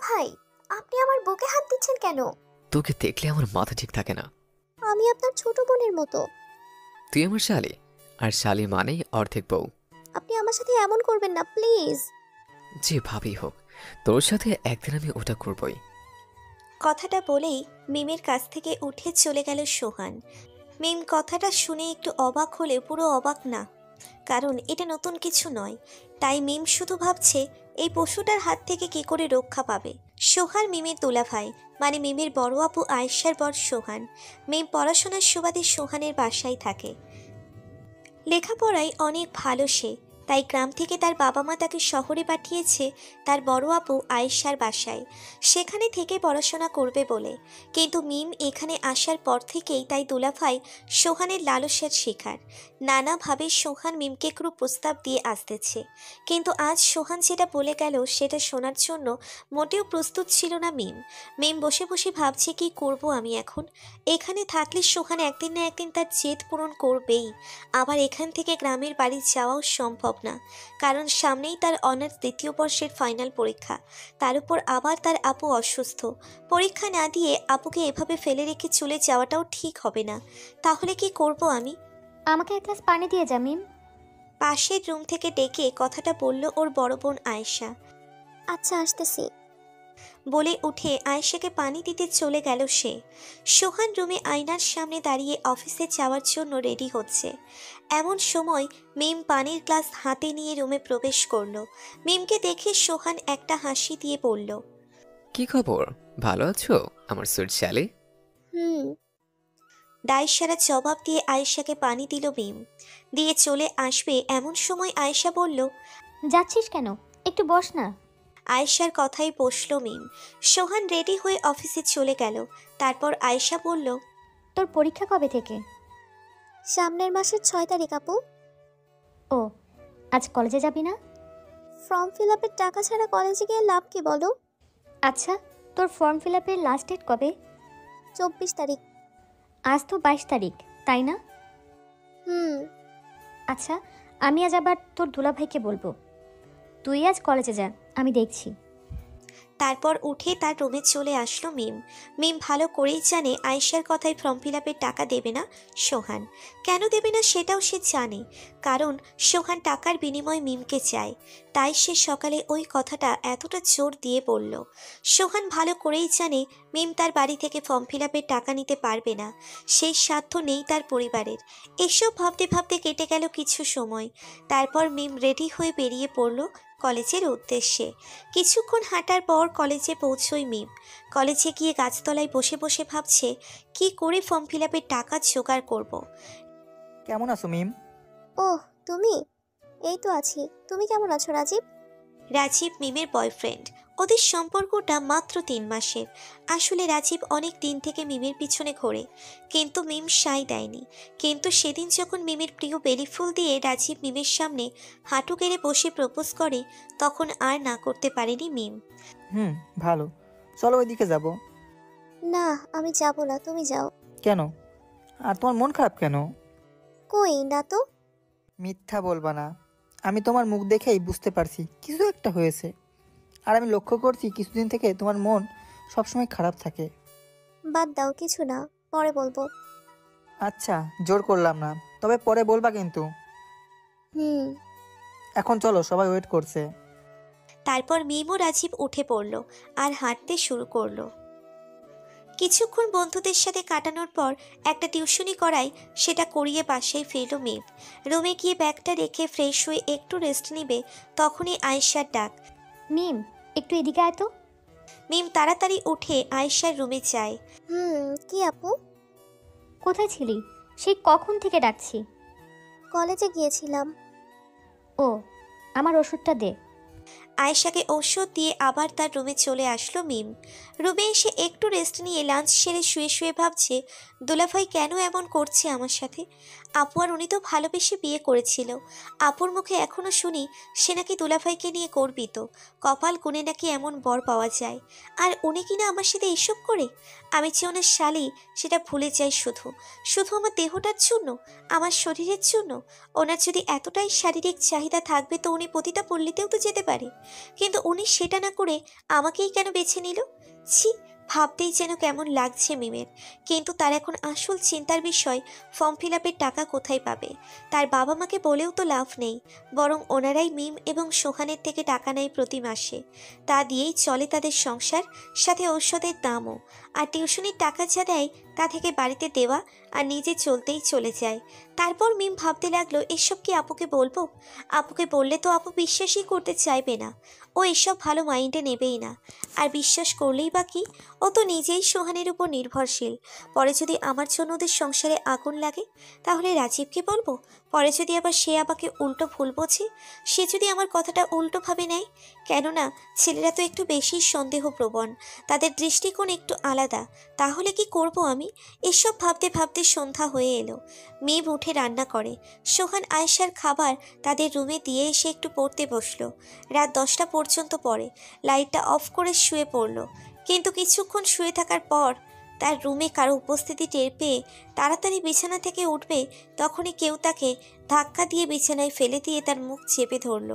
ভাই, আপনি আমার বুকে হাত দিচ্ছেন কেন? তোকে দেখলে আমার মাথা ঠিক থাকে না। আমি আপনার ছোট বোনের মতো। তুই আমার শালি, আর শালি মানেই অর্ধেক বউ। আপনি আমার সাথে এমন করবেন না প্লিজ। যেভাবেই হোক, তোর সাথে একদিন আমি ওটা করবই। কথাটা বলেই মিমের কাছ থেকে উঠে চলে গেল সোহান। মিম কথাটা শুনে একটু অবাক হলে পুরো অবাক না, কারণ এটা নতুন কিছু নয়। তাই মিম শুধু ভাবছে এই পশুটার হাত থেকে কি করে রক্ষা পাবে। সোহান মিমের দুলাভাই, মানে মিমের বড় আপু আয়েশার বর সোহান। মিম পড়াশোনার সুবাদে সোহানের বাসায় থাকে। লেখাপড়ায় অনেক ভালো সে, তাই গ্রাম থেকে তার বাবা মা তাকে শহরে পাঠিয়েছে তার বড় আপু আয়েশার বাসায়, সেখানে থেকে পড়াশোনা করবে বলে। কিন্তু মিম এখানে আসার পর থেকেই তাই দুলাভাই সোহানের লালসার শিকার। নানাভাবে সোহান মিমকে কোনো প্রস্তাব দিয়ে আসতেছে, কিন্তু আজ সোহান যেটা বলে গেল সেটা শোনার জন্য মোটেও প্রস্তুত ছিল না মিম। মিম বসে বসে ভাবছে কি করব আমি এখন। এখানে থাকলে সোহান একদিন না একদিন তার জেদ পূরণ করবেই। আবার এখান থেকে গ্রামের বাড়ি যাওয়াও সম্ভব না, কারণ সামনেই তার অনার্স দ্বিতীয় বর্ষের ফাইনাল পরীক্ষা। তার উপর আবার তার আপু অসুস্থ। পরীক্ষা না দিয়ে আপুকে এভাবে ফেলে রেখে চলে যাওয়াটাও ঠিক হবে না। তাহলে কি করব আমি? আমাকে এক গ্লাস পানি দিয়ে যা মিম। পাশের রুম থেকে ডেকে কথাটা বলল ওর বড় বোন আয়েশা। আচ্ছা, আসতেছি। বলে উঠে আয়েশাকে পানি দিতে চলে গেল সে। সোহান রুমে আয়নার সামনে দাঁড়িয়ে অফিসে যাওয়ার জন্য রেডি হচ্ছে। এমন সময় মিম পানির গ্লাস হাতে নিয়ে রুমে প্রবেশ করলো। মিমকে দেখে সোহান একটা হাসি দিয়ে বলল, কি খবর, ভালো আছো আমার সুইট শালি? হুম। দায়সারা জবাব দিয়ে আয়েশাকে পানি দিল মিম। দিয়ে চলে আসবে এমন সময় আয়েশা বলল, যাচ্ছিস কেন? একটু বস না। আয়েশার কথাই বসল মিম। সোহান রেডি হয়ে অফিসে চলে গেল। তারপর আয়েশা বলল, তোর পরীক্ষা কবে থেকে? সামনের মাসের 6 তারিখ আপু। ও, আজ কলেজে যাবি না? ফর্ম ফিল আপের টাকা ছাড়া কলেজে গিয়ে লাভ কি বলো? আচ্ছা, তোর ফর্ম ফিল আপের লাস্ট ডেট কবে? 24 তারিখ। আজ তো 22 তারিখ, তাই না? হুম। আচ্ছা, আমি আজ আবার তোর দুলাভাইকে বলবো তুই আজ কলেজে যা, আমি দেখছি। তারপর উঠে তার রুমে চলে আসলো মিম। মিম ভালো করেই জানে আয়েশার কথায় ফর্ম ফিল আপের টাকা দেবে না সোহান। কেন দেবে না সেটাও সে জানে, কারণ সোহান টাকার বিনিময়ে মিমকে চায়। তাই সে সকালে ওই কথাটা এতটা জোর দিয়ে বলল। সোহান ভালো করেই জানে মিম তার বাড়ি থেকে ফর্ম ফিল আপের টাকা নিতে পারবে না, সেই সাধ্য নেই তার পরিবারের। এসব ভাবতে ভাবতে কেটে গেল কিছু সময়। তারপর মিম রেডি হয়ে বেরিয়ে পড়ল কলেজের উদ্দেশ্যে। কিছুক্ষণ হাঁটার পর কলেজে পৌঁছই মিম। কলেজে গিয়ে গাছতলায় বসে বসে ভাবছে কি করে ফর্ম ফিল আপের টাকা জোগাড় করব। কেমন আছো মিম? ওহ, তুমি? এই তো আছি। তুমি কেমন আছো রাজীব? রাজীব মিমের বয়ফ্রেন্ড। ওদের সম্পর্কটা মাত্র 3 মাসের। আসলে রাজীব অনেক দিন থেকে মিমের পিছনে ঘোরে, কিন্তু মিম সায় দেয়নি। কিন্তু সেদিন যখন মিমের প্রিয় বেলি ফুল দিয়ে রাজীব মিমের সামনে হাঁটু গেড়ে বসে প্রপোজ করে, তখন আর না করতে পারেনি মিম। ভালো, চলো ওইদিকে যাব। না, আমি যাব না, তুমি যাও। কেন? আর তোমার মন খারাপ কেন? কই না তো। মিথ্যা বলবা না, আমি তোমার মুখ দেখেই বুঝতে পারছি কিছু একটা হয়েছে। আর আমি লক্ষ্য করছি কিছুদিন থেকে তোমার মন সবসময় খারাপ থাকে। বাদ দাও, কিছু না, পরে বলবো। আচ্ছা, জোর করলাম না, তবে পরে বলবা কিন্তু। হুম। এখন চলো, সবাই ওয়েট করছে। তারপর মিম ও রাজীব উঠে পড়ল আর হাঁটতে শুরু করলো। কিছুক্ষণ বন্ধুদের সাথে কাটানোর পর একটা টিউশনি করাই সেটা করিয়ে বাসায় ফিরল মিম। রুমে গিয়ে ব্যাগটা রেখে ফ্রেশ হয়ে একটু রেস্ট নিবে, তখনই আয়েশার ডাক। মিম, একটু এদিকে আয় তো। মিম তাড়াতাড়ি উঠে আয়েশার রুমে যায়। কি আপু? কোথায় ছিলি? সেই কখন থেকে ডাকছি। কলেজে গিয়েছিলাম। ও, আমার ওষুধটা দে। আয়েশাকে ঔষধ দিয়ে আবার তার রুমে চলে আসলো মিম। রুমে এসে একটু রেস্ট নিয়ে লাঞ্চ সেরে শুয়ে শুয়ে ভাবছে দুলাভাই কেন এমন করছে আমার সাথে। আপু আর উনি তো ভালোবেসে বিয়ে করেছিল। আপুর মুখে এখনো শুনি সে নাকি দুলাভাইকে নিয়ে গর্বিত, কপাল গুনে নাকি এমন বর পাওয়া যায়। আর উনি কিনা আমার সাথে এসব করে। আমি যে ওনার শালি সেটা ভুলে যাই শুধু শুধু আমার দেহটার জন্য, আমার শরীরের জন্য। ওনার যদি এতটাই শারীরিক চাহিদা থাকবে তো উনি পতিতা পল্লীতেও তো যেতে পারে। কিন্তু উনি সেটা না করে আমাকেই কেন বেছে নিল? ছি, ভাবতেই যেন কেমন লাগছে মিমের। কিন্তু তার এখন আসল চিন্তার বিষয় ফর্ম ফিল আপের টাকা কোথায় পাবে। তার বাবা মাকে বলেও তো লাভ নেই, বরং ওনারাই মিম এবং সোহানের থেকে টাকা নেয় প্রতি মাসে। তা দিয়েই চলে তাদের সংসার, সাথে ঔষধের দামও। আর টিউশনির টাকা যা দেয় তা থেকে বাড়িতে দেওয়া আর নিজে চলতেই চলে যায়। তারপর মিম ভাবতে লাগলো, এসব কি আপুকে বলবো? আপুকে বললে তো আপু বিশ্বাসই করতে চাইবে না, ও এসব ভালো মাইন্ডে নেবেই না। আর বিশ্বাস করলেই বা কি, ও তো নিজেই সোহানের উপর নির্ভরশীল। পরে যদি আমার জন্য ওদের সংসারে আগুন লাগে তাহলে রাজীবকে বলবো? পরে যদি আবার সে আমাকে উল্টো ভুল বোঝে, সে যদি আমার কথাটা উল্টোভাবে নেয়? কেননা ছেলেরা তো একটু বেশি সন্দেহপ্রবণ, তাদের দৃষ্টিকোণ একটু আলাদা। তাহলে কি করব আমি? এসব ভাবতে ভাবতে সন্ধ্যা হয়ে এলো। মেয়ে উঠে রান্না করে। সোহান আয়েশার খাবার তাদের রুমে দিয়ে এসে একটু পড়তে বসলো। রাত 10টা পর্যন্ত পড়ে, লাইটটা অফ করে শুয়ে পড়লো। কিন্তু কিছুক্ষণ শুয়ে থাকার পর তার রুমে কারো উপস্থিতি টের পেয়ে তাড়াতাড়ি বিছানা থেকে উঠবে, তখনই কেউ তাকে ধাক্কা দিয়ে বিছানায় ফেলে দিয়ে তার মুখ চেপে ধরল।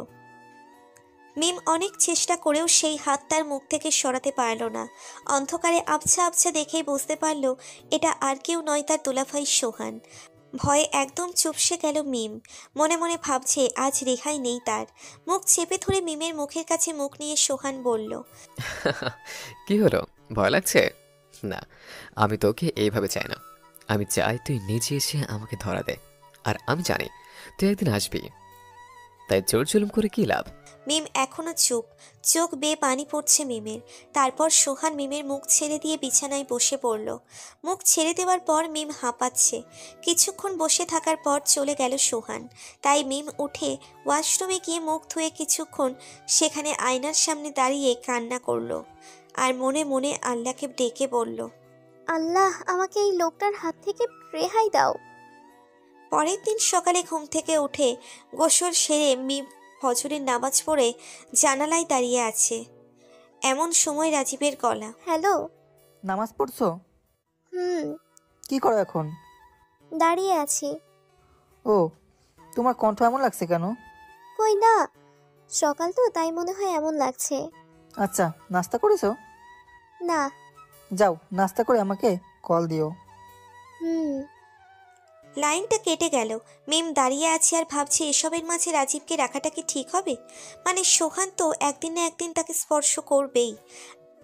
মিম অনেক চেষ্টা করেও সেই হাত তার মুখ থেকে সরাতে পারল না। অন্ধকারে আবছা আবছা দেখেই বুঝতে পারল এটা আর কেউ নয়, তার দুলাভাই সোহান। ভয়ে একদম চুপসে গেল মিম। মনে মনে ভাবছে আজ রেহাই নেই তার। মুখ চেপে ধরে মিমের মুখের কাছে মুখ নিয়ে সোহান বলল, কি হলো, ভয় লাগছে? না, আমি তোকে এইভাবে চাই না। আমি চাই তুই নিজে এসে আমাকে ধরা দে। আর আমি জানি তুই একদিন আসবি, তাই জোর জুলুম করে কি লাভ? মিম এখনো চুপ, চোখ বেয়ে পানি পড়ছে মিমের। তারপর সোহান মিমের মুখ ছেড়ে দিয়ে বিছানায় বসে পড়ল। মুখ ছেড়ে দেওয়ার পর মিম হাঁপাচ্ছে। কিছুক্ষণ বসে থাকার পর চলে গেল সোহান। তাই মিম উঠে ওয়াশরুমে গিয়ে মুখ ধুয়ে কিছুক্ষণ সেখানে আয়নার সামনে দাঁড়িয়ে কান্না করলো। আর মনে মনে আল্লাহকে ডেকে বলল, আল্লাহ, আমাকে এই লোকটার হাত থেকে রেহাই দাও। পরের দিন সকালে ঘুম থেকে উঠে গোসল সেরে মিম ফজরের নামাজ পড়ে জানালায় দাঁড়িয়ে আছে। এমন সময় রাজীবের গলা। হ্যালো। নামাজ পড়ছো? হুম। কি করো এখন? দাঁড়িয়ে আছি। ও, তোমার কণ্ঠ এমন লাগছে কেন? কই না, সকাল তো তাই মনে হয় এমন লাগছে। আচ্ছা, নাস্তা করেছো? না। যাও, নাস্তা করে আমাকে কল দিও। হুম। লাইনটা কেটে গেল। মিম দাঁড়িয়ে আছে আর ভাবছে এসবের মাঝে রাজীবকে রাখাটা কি ঠিক হবে? মানে সোহান তো একদিন না একদিন তাকে স্পর্শ করবেই,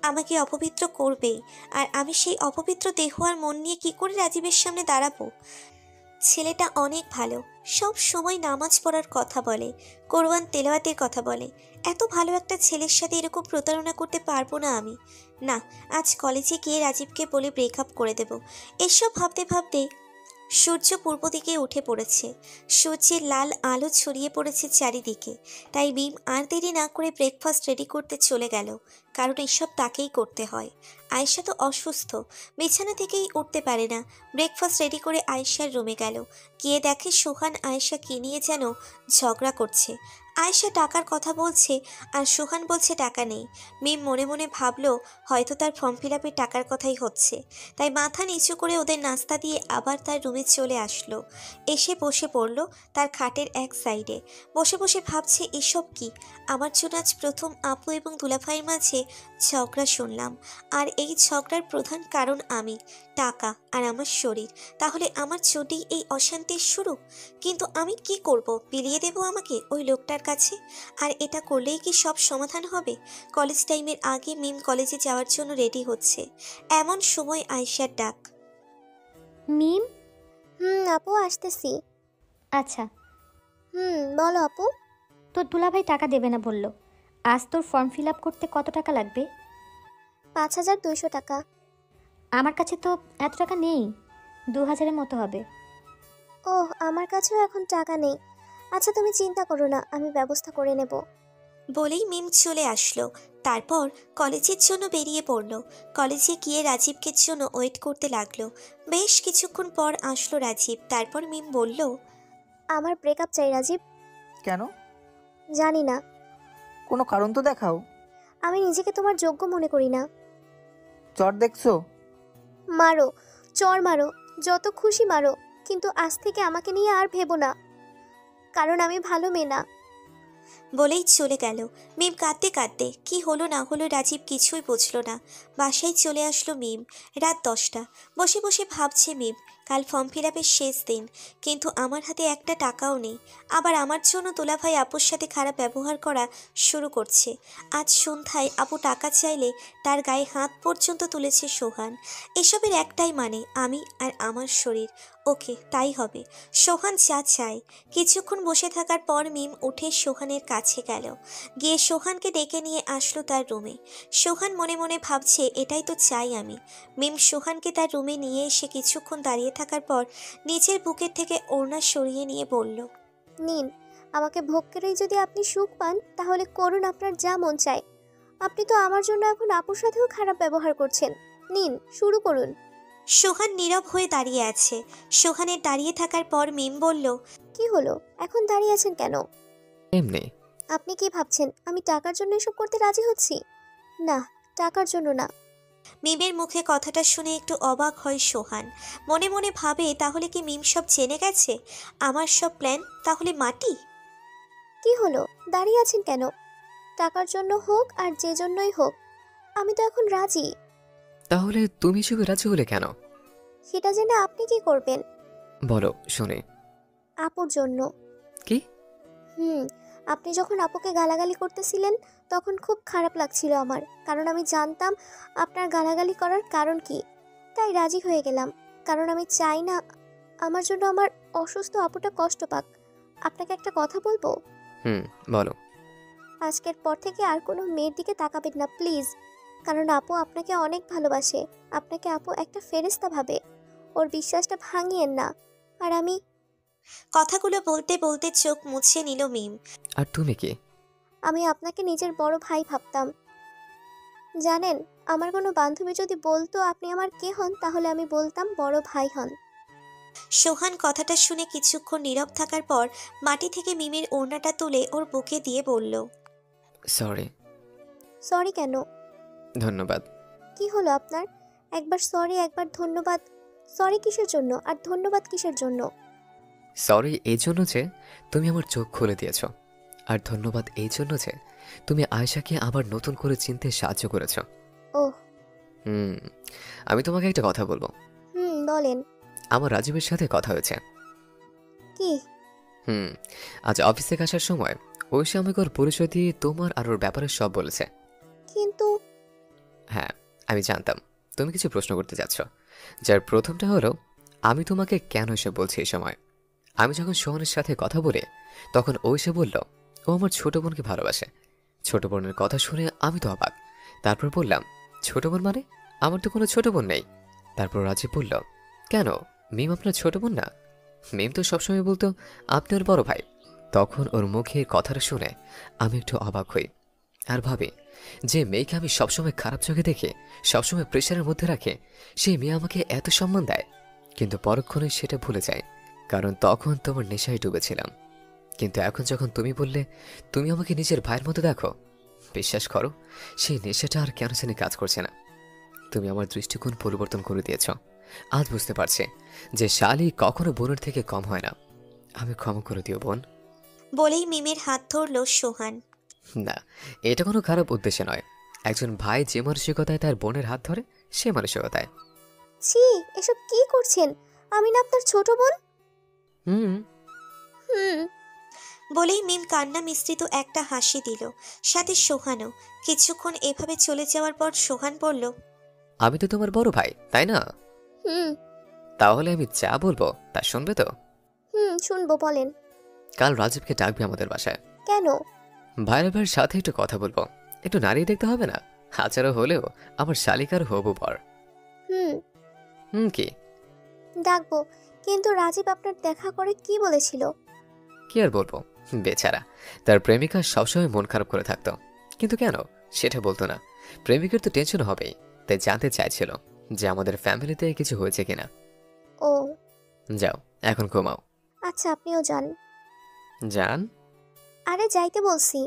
আমাকে অপবিত্র করবেই। আর আমি সেই অপবিত্র দেহ আর মন নিয়ে কি করে রাজীবের সামনে দাঁড়াবো? ছেলেটা অনেক ভালো, সব সময় নামাজ পড়ার কথা বলে, কোরআন তেলাওয়াতের কথা বলে। এত ভালো একটা ছেলের সাথে এরকম প্রতারণা করতে পারবো না আমি। না, আজ কলেজে গিয়ে রাজীবকে বলে ব্রেকআপ করে দেব। এসব ভাবতে ভাবতে সূর্য পূর্ব দিকে উঠে পড়েছে। সূর্যের লাল আলো ছড়িয়ে পড়েছে চারিদিকে। তাই মিম আর দেরি না করে ব্রেকফাস্ট রেডি করতে চলে গেল, কারণ এসব তাকেই করতে হয়। আয়েশা তো অসুস্থ, বিছানা থেকেই উঠতে পারে না। ব্রেকফাস্ট রেডি করে আয়েশার রুমে গেল। গিয়ে দেখে সোহান আয়েশা কি নিয়ে যেন ঝগড়া করছে। আয়েশা টাকার কথা বলছে আর সোহান বলছে টাকা নেই। মিম মনে মনে ভাবলো হয়তো তার ফর্ম ফিল আপের টাকার কথাই হচ্ছে। তাই মাথা নিচু করে ওদের নাস্তা দিয়ে আবার তার রুমে চলে আসলো। এসে বসে পড়ল তার খাটের এক সাইডে। বসে বসে ভাবছে এসব কি? আমার জন্য আজ প্রথম আপু এবং দুলাভাইয়ের মাঝে ঝগড়া শুনলাম। আর এই ঝগড়ার প্রধান কারণ আমি, টাকা আর আমার শরীর। তাহলে আমার জন্যই এই অশান্তির শুরু? কিন্তু আমি কি করব? বিলিয়ে দেব আমাকে ওই লোকটার কাছে? আর এটা করলেই কি সব সমাধান হবে? কলেজ টাইমের আগে মিম কলেজে যাওয়ার জন্য রেডি হচ্ছে। এমন সময় আয়েশার ডাক। মিম। আপু আসতেছি। আচ্ছা। বলো আপু। তোর দুলাভাই টাকা দেবে না বললো। আজ তোর ফর্ম ফিল আপ করতে কত টাকা লাগবে? 5200 টাকা। আমার কাছে তো এত টাকা নেই, 2000-এর মতো হবে। ওহ, আমার কাছেও এখন টাকা নেই। আচ্ছা তুমি চিন্তা করো না, আমি ব্যবস্থা করে নেব। বলেই মিম চলে আসলো। তারপর কলেজের জন্য বেরিয়ে পড়লো। কলেজে গিয়ে রাজীবকে জন্য ওয়েট করতে লাগলো। বেশ কিছুক্ষণ পর আসলো রাজীব। তারপর মিম বলল, আমার ব্রেকআপ চাই রাজীব। কেন? জানি না, কোনো কারণ তো দেখাও। আমি নিজেকে তোমার যোগ্য মনে করি না। চট দেখছো? মারো, চর মারো, যত খুশি মারো, কিন্তু আজ থেকে আমাকে নিয়ে আর ভেবো না, কারণ আমি ভালো মেয়ে না। বলেই চলে গেল। মিম কাঁদতে কাঁদতে কি হলো না হলো রাজীব কিছুই বুঝলো না। বাসায় চলে আসলো মিম। রাত 10টা। বসে বসে ভাবছে মিম, কাল ফর্ম ফিল আপের শেষ দিন, কিন্তু আমার হাতে একটা টাকাও নেই। আবার আমার জন্য দুলাভাই আপুর সাথে খারাপ ব্যবহার করা শুরু করছে। আজ সন্ধ্যায় আপু টাকা চাইলে তার গায়ে হাত পর্যন্ত তুলেছে সোহান। এসবের একটাই মানে, আমি আর আমার শরীর। ওকে, তাই হবে। সোহান যা চায়। কিছুক্ষণ বসে থাকার পর মিম উঠে সোহানের কাছে গেল। গিয়ে সোহানকে ডেকে নিয়ে আসলো তার রুমে। সোহান মনে মনে ভাবছে, এটাই তো চাই আমি। মিম সোহানকে তার রুমে নিয়ে এসে কিছুক্ষণ দাঁড়িয়ে থাকার পর নিজের বুকের থেকে ওড়না সরিয়ে নিয়ে বলল, নিন, আমাকে ভোগ করেই যদি আপনি সুখ পান তাহলে করুন আপনার যা মন চায়। আপনি তো আমার জন্য এখন আপুর সাথেও খারাপ ব্যবহার করছেন। নিন, শুরু করুন। সোহান নীরব হয়ে দাঁড়িয়ে আছে। সোহানের দাঁড়িয়ে থাকার পর মিম বলল, কি হলো, এখন দাঁড়িয়ে আছেন কেন? এমনি। আপনি কি ভাবছেন আমি টাকার জন্য এসব করতে রাজি হচ্ছি? না, টাকার জন্য না। মিমের মুখে কথাটা শুনে একটু অবাক হয় সোহান। মনে মনে ভাবে, তাহলে কি মিম সব জেনে গেছে? আমার সব প্ল্যান তাহলে মাটি? কি হলো, দাঁড়িয়ে আছেন কেন? টাকার জন্য হোক আর যে জন্যই হোক, আমি তো এখন রাজি। তাহলে তুমি এসবে রাজি হলে কেন? সেটা জেনে আপনি কি করবেন? বলো শুনে। আপুর জন্য। কি? আপনি যখন আপুকে গালাগালি করতেছিলেন তখন খুব খারাপ লাগছিল আমার, কারণ আমি জানতাম আপনার গালাগালি করার কারণ কি। তাই রাজি হয়ে গেলাম, কারণ আমি চাই না আমার জন্য আমার অসুস্থ আপুটা কষ্ট পাক। আপনাকে একটা কথা বলবো? বলো। আজকের পর থেকে আর কোনো মেয়ের দিকে তাকাবেন না প্লিজ, কারণ আপু আপনাকে অনেক ভালোবাসে। আপনাকে আপু একটা ফেরেশতা ভাবে। ওর বিশ্বাসটা ভাঙিয়েন না। আর আমি কথাগুলো বলতে বলতে চোখ মুছে নিল মিম। আর তুমি কি? আমি আপনাকে নিজের বড় ভাই ভাবতাম। জানেন, আমার কোনো বান্ধবী যদি বলতো আপনি আমার কে হন, তাহলে আমি বলতাম বড় ভাই হন। সোহান কথাটা শুনে কিছুক্ষণ নীরব থাকার পর মাটি থেকে মিমের ওড়নাটা তুলে ওর বুকে দিয়ে বলল, সরি। সরি কেন? ধন্যবাদ। কি হলো আপনার? একবার সরি, একবার ধন্যবাদ। সরি কিসের জন্য আর ধন্যবাদ কিসের জন্য? সরি এই জন্য যে তুমি আমার চোখ খুলে দিয়েছ, আর ধন্যবাদ এই জন্য যে তুমি আয়েশাকে আবার নতুন করে চিনতে সাহায্য করেছ। ওহ। আমি তোমাকে একটা কথা বলবো। বলেন। আমার রাজীবের সাথে কথা হয়েছে। কি? আজ অফিস থেকে আসার সময় ওই সে আমাকে ওর পরিচয় দিয়ে তোমার আর ওর ব্যাপারে সব বলেছে। কিন্তু হ্যাঁ, আমি জানতাম তুমি কিছু প্রশ্ন করতে যাচ্ছ, যার প্রথমটা হলো আমি তোমাকে কেন এসব বলছি এই সময়। আমি যখন সোহানের সাথে কথা বলে তখন ও এসে বলল ও আমার ছোট বোনকে ভালোবাসে। ছোট বোনের কথা শুনে আমি তো অবাক। তারপর বললাম, ছোট বোন মানে? আমার তো কোনো ছোট বোন নেই। তারপর রাজীব বলল, কেন, মিম আপনার ছোট বোন না? মিম তো সবসময় বলতো আপনি ওর বড় ভাই। তখন ওর মুখে কথাটা শুনে আমি একটু অবাক হই আর ভাবি, যে মেয়েকে আমি সবসময় খারাপ চোখে দেখে সবসময় প্রেশারের মধ্যে রাখে, সেই মেয়ে আমাকে এত সম্মান দেয়। কিন্তু পরক্ষণে সেটা ভুলে যায়, কারণ তখন তোমার নেশায় ডুবেছিলাম। কিন্তু এখন যখন তুমি বললে তুমি আমাকে নিজের ভাইয়ের মতো দেখো, বিশ্বাস করো সেই নেশাটা আর কেন জানি কাজ করছে না। তুমি আমার দৃষ্টিকোণ পরিবর্তন করে দিয়েছ। আজ বুঝতে পারছি যে শালি কখনো বোনের থেকে কম হয় না। আমি ক্ষমা করে দিও বোন। বলেই মিমের হাত ধরল সোহান। না, এটা কোনো খারাপ উদ্দেশ্যে নয়। একজন ভাই যে মানসিকতায় তার বোনের হাত ধরে, সে মানসিকতায়। ছি, এসব কি করছেন? আমি না আপনার ছোট বোন? হুম হুম বলেই মিম কান্না মিশ্রিত একটা হাসি দিল, সাথে সোহানও। কিছুক্ষণ এভাবে চলে যাওয়ার পর সোহান বলল, আমি তো তোমার বড় ভাই, তাই না? হুম তাহলে আমি যা বলবো তা শুনবে তো? শুনবো, বলেন। কাল রাজীবকে ডাকবে আমাদের বাসায়। কেন? ভাইয়ের ভাইয়ের সাথে একটু কথা বলবো। একটু নাড়িয়ে দেখতে হবে না? হাজারো হলেও আমার শালিকার হবু বর। কি? ডাকবো, কিন্তু রাজীব আপনার দেখা করে কি বলেছিল? কি আর বলবো, বেচারা তার প্রেমিকা সবসময় মন খারাপ করে থাকতো, কিন্তু কেন সেটা বলতো না। প্রেমিকের তো টেনশন হবেই, তাই জানতে চাইছিল যে আমাদের ফ্যামিলিতে কিছু হয়েছে কিনা। ও যাও এখন ঘুমাও। আচ্ছা, আপনিও যান। যান? আরে যাইতে বলছি।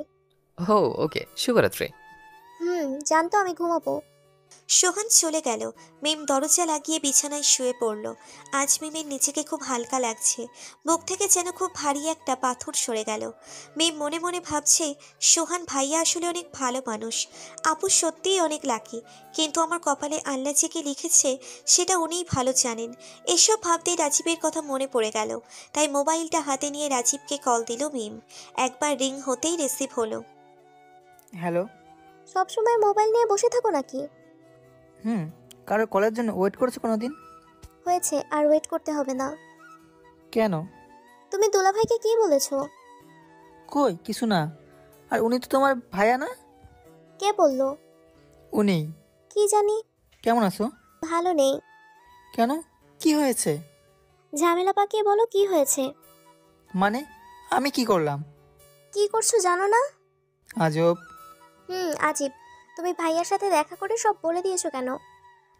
ও ওকে, শুভরাত্রি। যান তো, আমি ঘুমাবো। সোহান চলে গেল। মিম দরজা লাগিয়ে বিছানায় শুয়ে পড়ল। আজ মিমের নিজেকে খুব হালকা লাগছে। বুক থেকে যেন খুব ভারী একটা পাথর সরে গেল। মিম মনে মনে ভাবছে, সোহান ভাইয়া আসলে অনেক ভালো মানুষ। আপু সত্যিই অনেক লাকি, কিন্তু আমার কপালে আল্লাহ যে কি লিখেছে সেটা উনিই ভালো জানেন। এসব ভাবতেই রাজীবের কথা মনে পড়ে গেল। তাই মোবাইলটা হাতে নিয়ে রাজীবকে কল দিল মিম। একবার রিং হতেই রিসিভ হলো। হ্যালো। সবসময় মোবাইল নিয়ে বসে থাকো নাকি? হুম। কারোর কলের জন্য ওয়েট করেছো কোনো দিন? হয়েছে, আর ওয়েট করতে হবে না। কেন? তুমি দুলাভাইকে কি বলেছো? কই কিছু না। আর উনি তো তোমার ভাইয়া না? কে বললো? উনি। কি জানি। কেমন আছো? ভালো নেই। কেন, কি হয়েছে? ঝামেলা পাকিয়ে বলো কি হয়েছে। মানে আমি কি করলাম? কি করছো জানো না? আজব। আজীব। তুমি ভাইয়ার সাথে দেখা করে সব বলে দিয়েছো কেন?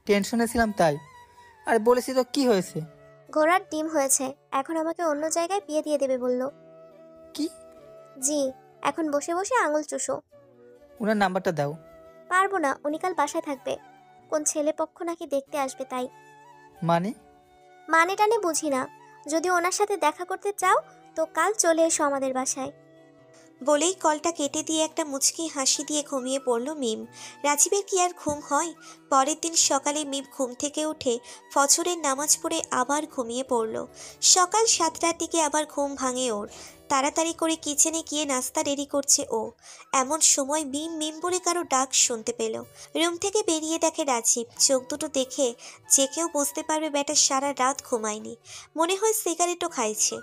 টেনশনে ছিলাম তাই। আর বলেছি তো, কি হয়েছে? ঘোড়ার ডিম হয়েছে, এখন আমাকে অন্য জায়গায় বিয়ে দিয়ে দেবে বললো। কি? জি। এখন বসে বসে আঙুল চুষো। ওনার নাম্বারটা দাও। পারবো না, উনি কাল বাসায় থাকবে। কোন ছেলে পক্ষ নাকি দেখতে আসবে তাই। মানে? মানে টানে বুঝি না। যদি ওনার সাথে দেখা করতে চাও তো কাল চলে এসো আমাদের বাসায়। বলেই কলটা কেটে দিয়ে একটা মুচকি হাসি দিয়ে ঘুমিয়ে পড়ল মিম। রাজীবের কি আর ঘুম হয়? পরের দিন সকালে মিম ঘুম থেকে উঠে ফজরের নামাজ পড়ে আবার ঘুমিয়ে পড়ল। সকাল 7টার দিকে আবার ঘুম ভাঙে ওর। তাড়াতাড়ি করে কিচেনে গিয়ে নাস্তা রেডি করছে ও। এমন সময় মিম মিম বলে কারো ডাক শুনতে পেল। রুম থেকে বেরিয়ে দেখে রাজীব। চোখ দুটো দেখে যে কেউ বুঝতে পারবে ব্যাটা সারা রাত ঘুমায়নি। মনে হয় সিগারেটও খাইছে।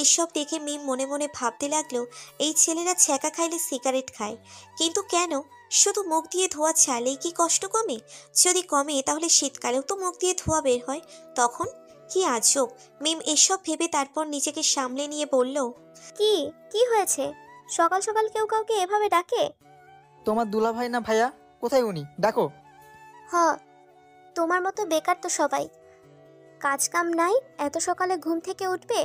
এসব দেখে মিম মনে মনে ভাবতে লাগলো, এই ছেলেরা ছ্যাঁকা খাইলে সিগারেট খায়, কিন্তু কেন? শুধু মুখ দিয়ে ধোয়া ছাড়লেই কি কষ্ট কমে? যদি কমে তাহলে শীতকালেও তো মুখ দিয়ে ধোয়া বের হয়, তখন কি আজব। মিম এসব ভেবে তারপর নিজেকে সামলে নিয়ে বলল, কি কি হয়েছে? সকাল সকাল কেউ কাউকে এভাবে ডাকে? তোমার দুলাভাই না ভাইয়া? কোথায় উনি? ডাকো। হ, তোমার মতো বেকার তো সবাই। কাজ কাম নাই, এত সকালে ঘুম থেকে উঠবে?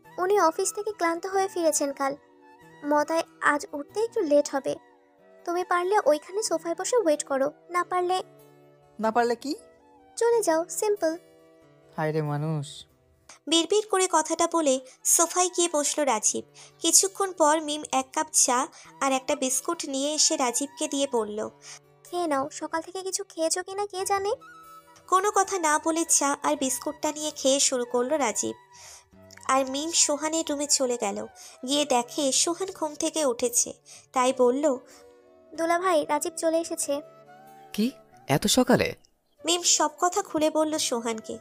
উনি অফিস থেকে ক্লান্ত হয়ে ফিরেছেন কাল, মতায় আজ উঠতে একটু লেট হবে। তুমি পারলে ওইখানে সোফায় বসে ওয়েট করো, না পারলে না পারলে কি? চলে যাও, সিম্পল। হায় রে মানুষ। বিড়বিড় করে কথাটা বলে সোফায় গিয়ে বসলো রাজীব। কিছুক্ষণ পর মিম এক কাপ চা আর একটা বিস্কুট নিয়ে এসে রাজীবকে দিয়ে বলল, খেয়ে নাও, সকাল থেকে কিছু খেয়েছো কিনা কে জানে। কোনো কথা না বলে চা আর বিস্কুটটা নিয়ে খেয়ে শুরু করলো রাজীব। আর মিম সোহানের রুমে চলে গেল। গিয়ে দেখে সোহান ঘুম থেকে উঠেছে, তাই বলল, দুলাভাই, রাজীব চলে এসেছে। কি, এত সকালে? মিম সব কথা খুলে বলল সোহানকে।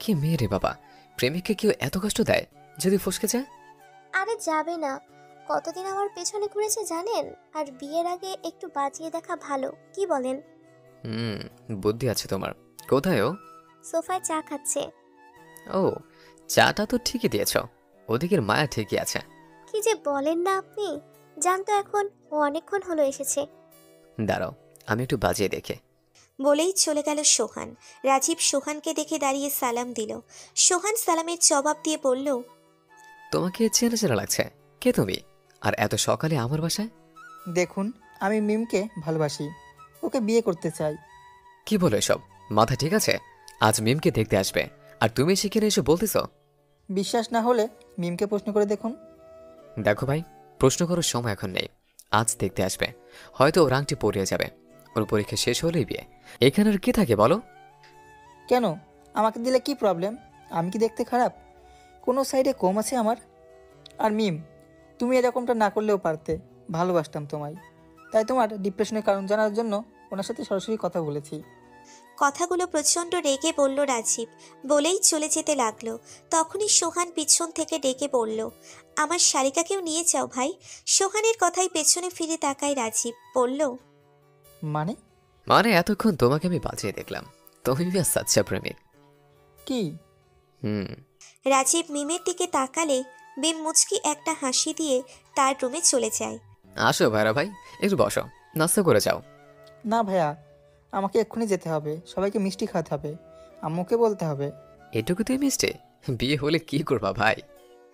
কি মেয়ে রে বাবা, প্রেমিককে কেউ এত কষ্ট দেয় যদি ফসকে যায়? আরে যাবে না, কতদিন আমার পেছনে ঘুরেছে জানেন। আর বিয়ের আগে একটু বাজিয়ে দেখা ভালো, কি বলেন? হুম, বুদ্ধি আছে তোমার। কোথায় ও? সোফায় চা খাচ্ছে। ও, চাটা তো ঠিকই দিয়েছ, ওদিকের মায়া ঠিকই আছে। কি যে বলেন না আপনি। জানতো এখন ও অনেকক্ষণ হলো এসেছে। দাঁড়াও, আমি একটু বাজিয়ে দেখে। বলেই চলে গেল সোহান। রাজীব সোহানকে দেখে দাঁড়িয়ে সালাম দিল। সোহান সালামের জবাব দিয়ে বলল, তোমাকে চেনা চেনা লাগছে। কে তুমি, আর এত সকালে আমার বাসায়? দেখুন, আমি মিমকে ভালোবাসি, ওকে বিয়ে করতে চাই। কি বলো এসব? মাথা ঠিক আছে? আজ মিমকে দেখতে আসবে আর তুমি সেখানে এসে বলতেছ? বিশ্বাস না হলে মিমকে প্রশ্ন করে দেখুন। দেখো ভাই, প্রশ্ন করার সময় এখন নেই। আজ দেখতে আসবে, হয়তো ওর আংটি পড়িয়ে যাবে। ওর পরীক্ষা শেষ হলেই বিয়ে। এখানে আর কি থাকে বলো? কেন, আমাকে দিলে কি প্রবলেম? আমি কি দেখতে খারাপ? কোনো সাইডে কম আছে আমার? আর মিম, তুমি এরকমটা না করলেও পারতে, ভালোবাসতাম তোমায়। তাই তোমার ডিপ্রেশনের কারণ জানার জন্য ওনার সাথে সরাসরি কথা বলেছি। কথাগুলো প্রচণ্ড রেগে বলল রাজীব। বলেই চলে যেতে লাগলো। তখনই সোহান পিছন থেকে ডেকে বলল, আমার শালিকাকেও নিয়ে যাও ভাই। সোহানের কথাই পেছনে ফিরে তাকায় রাজীব, বলল, মানে? মানে এতক্ষণ তোমাকে আমি বাঁচিয়ে দেখলাম, তুমি আর সাচ্চা প্রেমিক। কি? হুম। রাজীব মিমের দিকে তাকালে মিম মুচকি একটা হাসি দিয়ে তার রুমে চলে যায়। আসো ভাইরা ভাই, একটু বসো, নাস্তা করে যাও। না ভাইয়া, আমাকে এক্ষুনি যেতে হবে, সবাইকে মিষ্টি খাওয়াতে হবে, আম্মুকে বলতে হবে। এটুকুতেই মিষ্টি? বিয়ে হলে কি করবা ভাই?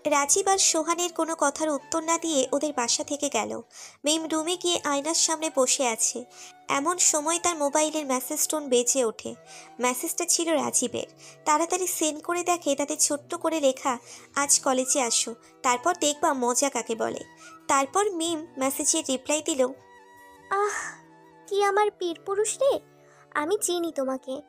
রাজীব আর সোহানের কোনো কথার উত্তর না দিয়ে ওদের বাসা থেকে গেল। মিম রুমে গিয়ে আয়নার সামনে বসে আছে। এমন সময় তার মোবাইলের মেসেজ টোন বেজে ওঠে। মেসেজটা ছিল রাজীবের। তাড়াতাড়ি সেন্ড করে দেখে তাতে ছোট্ট করে লেখা, আজ কলেজে আসো, তারপর দেখবা মজা কাকে বলে। তারপর মিম মেসেজের রিপ্লাই দিল, আহ, কি আমার পীর পুরুষ রে! আমি চিনি তোমাকে,